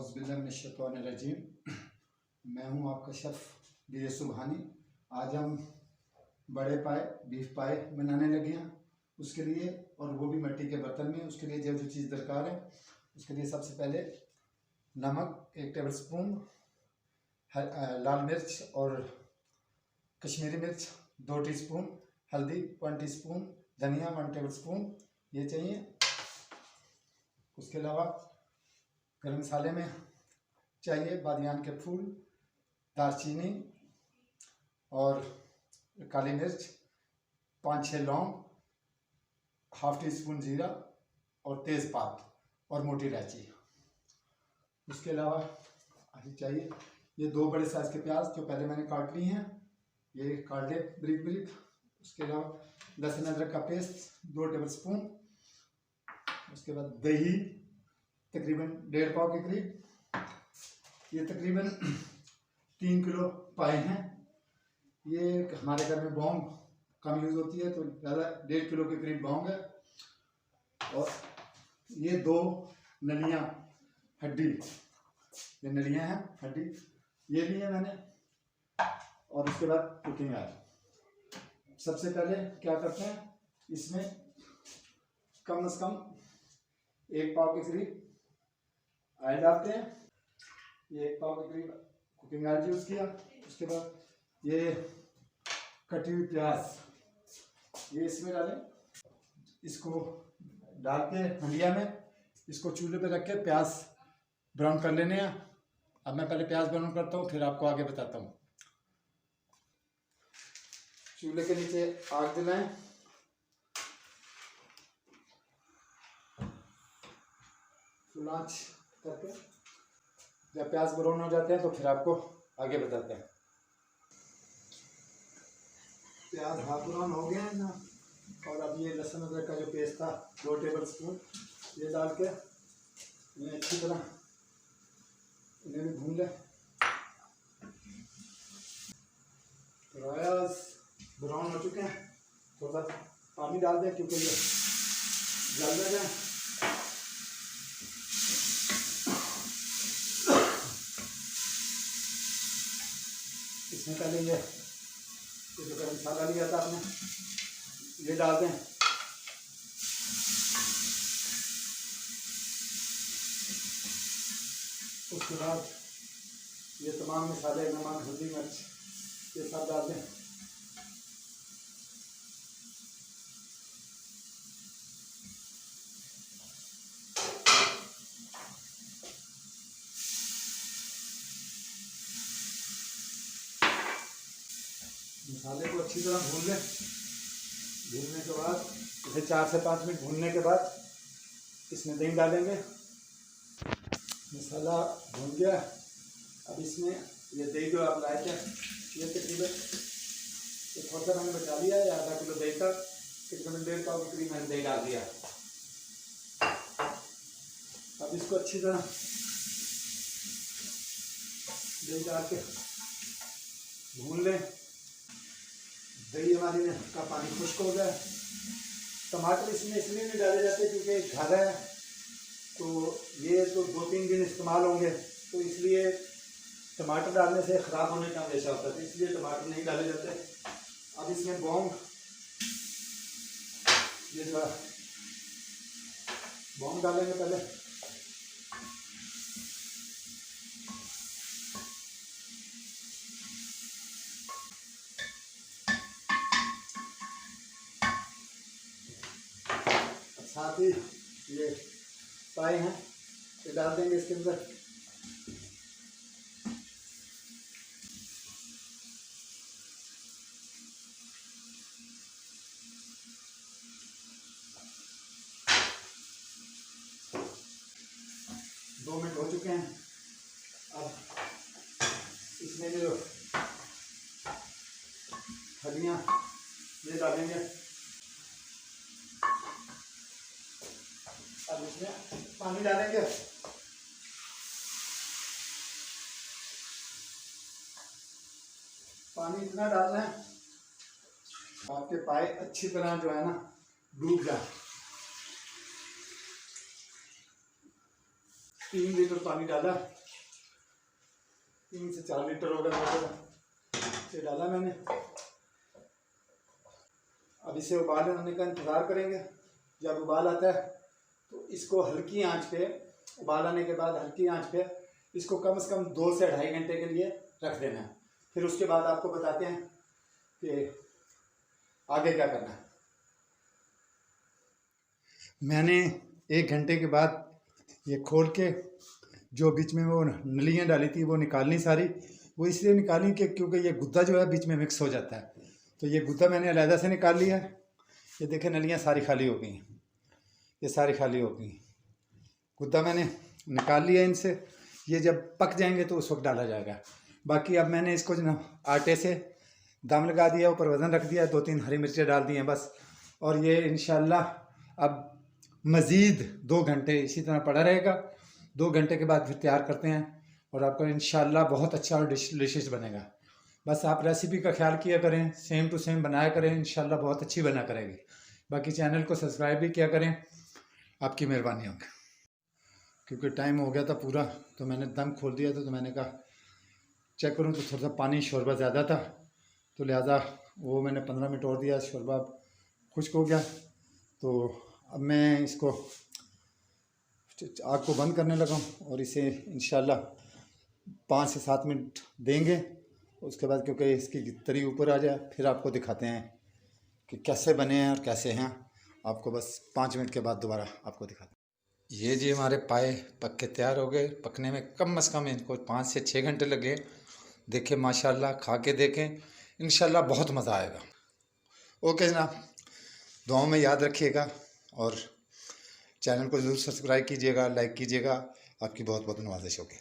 औज़ुबिल्लाहिमिनश्शैतानिर्रजीम। मैं हूं आपका शेफ़ बीए सुबहानी। आज हम बड़े पाए बीफ पाए बनाने लगे हैं। उसके लिए, और वो भी मिट्टी के बर्तन में, उसके लिए जो चीज़ दरकार है, उसके लिए सबसे पहले नमक 1 टेबल स्पून, लाल मिर्च और कश्मीरी मिर्च 2 टीस्पून, हल्दी 1 टीस्पून, धनिया 1 टेबल स्पून ये चाहिए। उसके अलावा गरम मसाले में चाहिए बादियान के फूल, दालचीनी और काली मिर्च, 5-6 लौंग, ½ टीस्पून जीरा और तेज़पात और मोटी इलायची। उसके अलावा चाहिए ये 2 बड़े साइज़ के प्याज जो पहले मैंने काट ली हैं, ये काट ले ब्रीक ब्रीक। उसके अलावा लहसुन अदरक का पेस्ट 2 टेबल स्पून। उसके बाद दही तकरीबन 1.5 पाव के करीब। ये तकरीबन 3 किलो पाए हैं। ये हमारे घर में बौंग कम यूज़ होती है तो ज़्यादा 1.5 किलो के करीब बौंग है। और ये 2 नलियाँ हड्डी, ये नलियाँ हैं हड्डी, ये लिए मैंने। और उसके बाद कुकिंग ऑयल। सबसे पहले क्या करते हैं, इसमें कम से कम 1 पाव के करीब ऑयल डालते हैं। ये 1 पाव के करीब कुकिंग ऑयल यूज़ किया। उसके बाद ये कटी हुई प्याज ये इसमें डालें। इसको डाल के हंडिया में इसको चूल्हे पे रख के प्याज ब्राउन कर लेने हैं। अब मैं पहले प्याज ब्राउन करता हूँ, फिर आपको आगे बताता हूँ। चूल्हे के नीचे आग जलाएं। फुल आंच करके जब प्याज ब्राउन हो जाते हैं तो फिर आपको आगे बताते हैं। प्याज हाफ ब्राउन हो गए हैं ना। और अब ये लहसुन अदरक का जो पेस्ट था 2 टेबल स्पून ये डाल के इन्हें अच्छी तरह इन्हें भी भून लें। प्याज ब्राउन हो चुके हैं, थोड़ा सा पानी डाल दें क्योंकि ये जल ना जाए। इसमें पहले ये जो गरम मसाला लिया था आपने ये डाल दें। उसके बाद ये तमाम मसाले, नमक, हल्दी, मिर्च ये सब डाल दें। मसाले को अच्छी तरह भून लें। भूनने के बाद इसे 4 से 5 मिनट भूनने के बाद इसमें दही डालेंगे। मसाला भून गया। अब इसमें ये दही जो आप लाए थे ये तकरीबन थोड़ा सा मैंने बचा लिया है, आधा किलो दही का तकरीबन 1.5 पाव के करीब मैंने दही डाल दिया। अब इसको अच्छी तरह दही डाल के भून लें। दही हमारी का पानी खुश्क हो गया। टमाटर इसमें इसलिए नहीं डाले जाते क्योंकि घर है तो ये तो 2-3 दिन इस्तेमाल होंगे, तो इसलिए टमाटर डालने से ख़राब होने का अंदेशा होता है, इसलिए टमाटर नहीं डाले जाते। अब इसमें बौंग, ये जो बौंग डालेंगे पहले। साथ ही ये पाए हैं ये डाल देंगे इसके अंदर। दो मिनट हो चुके हैं। अब इसमें जो हड्डियाँ ये डालेंगे। अब इसमें पानी डालेंगे। पानी इतना डालना है आपके पाए अच्छी तरह जो है ना डूब जाए। 3 लीटर पानी डाला, 3 से 4 लीटर होगा ये डाला मैंने। अब इसे उबाल आने का इंतज़ार करेंगे। जब उबाल आता है तो इसको हल्की आंच पे, उबाल आने के बाद हल्की आंच पे इसको कम से कम 2 से 2.5 घंटे के लिए रख देना है। फिर उसके बाद आपको बताते हैं कि आगे क्या करना है। मैंने 1 घंटे के बाद ये खोल के जो बीच में वो नलियाँ डाली थी वो निकालनी सारी। वो इसलिए निकाली कि क्योंकि ये गुद्दा जो है बीच में मिक्स हो जाता है, तो ये गुद्दा मैंने अलहदा से निकाल लिया है। ये देखें नलियाँ सारी खाली हो गई हैं, ये सारी खाली हो गई। गुद्दा मैंने निकाल लिया इनसे। ये जब पक जाएंगे तो उस वक्त डाला जाएगा। बाकी अब मैंने इसको जो ना आटे से दम लगा दिया, ऊपर वज़न रख दिया, 2-3 हरी मिर्चें डाल दी हैं बस। और ये इंशाल्लाह अब मज़ीद 2 घंटे इसी तरह पड़ा रहेगा। 2 घंटे के बाद फिर तैयार करते हैं और आपका इंशाल्लाह बहुत अच्छा और डिशेस बनेगा। बस आप रेसिपी का ख्याल किया करें, सेम टू सेम बनाया करें, इंशाल्लाह बहुत अच्छी बना करेगी। बाकी चैनल को सब्सक्राइब भी किया करें, आपकी मेहरबानी होगी। क्योंकि टाइम हो गया था पूरा तो मैंने दम खोल दिया था, तो मैंने कहा चेक करूं तो थोड़ा सा पानी शोरबा ज़्यादा था, तो लिहाजा वो मैंने 15 मिनट और दिया, शोरबा खुश्क हो गया। तो अब मैं इसको आग को बंद करने लगा और इसे इंशाल्लाह 5 से 7 मिनट देंगे। उसके बाद क्योंकि इसकी तरी ऊपर आ जाए फिर आपको दिखाते हैं कि कैसे बने हैं और कैसे हैं। आपको बस 5 मिनट के बाद दोबारा आपको दिखाते हैं। ये जी हमारे पाए पक के तैयार हो गए। पकने में कम से कम इनको 5 से 6 घंटे लगे। देखें माशाल्लाह, खा के देखें, इंशाल्लाह बहुत मज़ा आएगा। ओके जनाब, दुआओं में याद रखिएगा और चैनल को ज़रूर सब्सक्राइब कीजिएगा, लाइक कीजिएगा। आपकी बहुत बहुत नवाज़िश होगी।